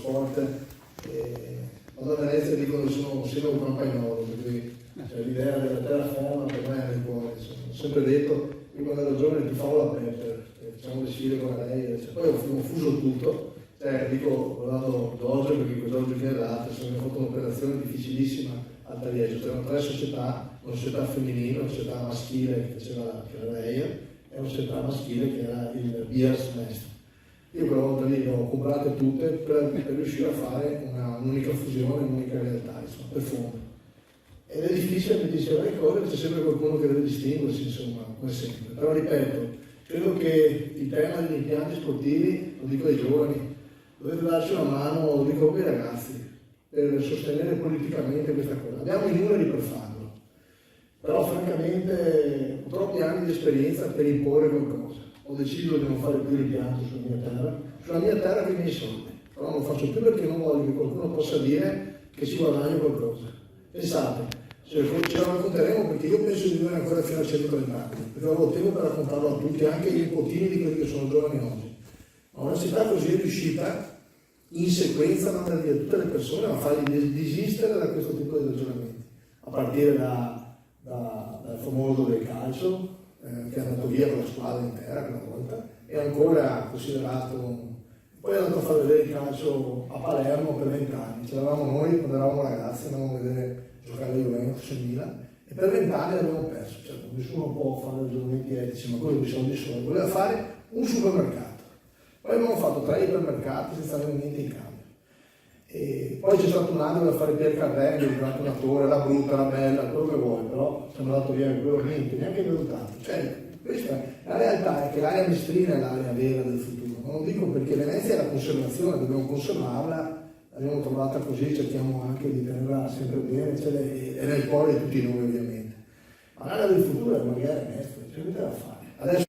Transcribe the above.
sport. Quando a Venezia dicono che sono sempre un campagnolo, quindi l'idea della terraferma per me è nel cuore. Ho sempre detto, io quando ero giovane ti favo la Pepper, facciamo le sfide con lei, poi ho fuso tutto. Dico, guardando Giorgio, perché Giorgio che è l'altro, abbiamo fatto un'operazione difficilissima al Taglieggio, c'erano 3 società, una società femminile, una società maschile che faceva che era lei, e una società maschile che era il Beers Nest. Io quella volta lì le ho comprate tutte per riuscire a fare un'unica fusione, un'unica realtà, insomma, per fondo. Ed è difficile, mi diceva le cose, c'è sempre qualcuno che deve distinguersi, insomma, come sempre. Però ripeto, credo che il tema degli impianti sportivi, lo dico ai giovani, dovete darci una mano, lo dico ai ragazzi, per sostenere politicamente questa cosa. Abbiamo i numeri per farlo, però francamente ho troppi anni di esperienza per imporre qualcosa. Ho deciso di non fare più l'impianto sulla mia terra con i miei soldi, però non lo faccio più perché non voglio che qualcuno possa dire che ci guadagno qualcosa. Pensate, ce lo racconteremo perché io penso di vivere ancora fino a 130 anni, perché avevo tempo per raccontarlo a tutti, anche ai nipotini di quelli che sono giovani oggi. Ma una città così è riuscita in sequenza a mandare via tutte le persone, a farli desistere da questo tipo di ragionamenti, a partire dal famoso del calcio, che è andato via con la squadra intera quella volta, e ancora considerato. Poi è andato a far vedere il calcio a Palermo per 20 anni, c'eravamo noi quando eravamo ragazzi, andavamo a vedere giocare la Juventus in Milan, e per 20 anni l'abbiamo perso. Cioè, nessuno può fare ragionamenti etici, ma quello di soldi sono. Voleva fare un supermercato. Poi abbiamo fatto 3 ipermercati senza avere niente in cambio. E poi c'è stato un anno da fare Pier Carrelli, durante una torre, la brutta, la bella, quello che vuoi, però siamo andato via quello niente, neanche i risultati. Cioè, questa la realtà è che l'area mestrina è l'area vera del futuro. Non lo dico perché Venezia è la conservazione, dobbiamo conservarla, l'abbiamo trovata così, cerchiamo anche di tenerla sempre bene, è nel cuore di tutti noi ovviamente. Ma l'area del futuro è magari Venezia, c'è niente da fare. Adesso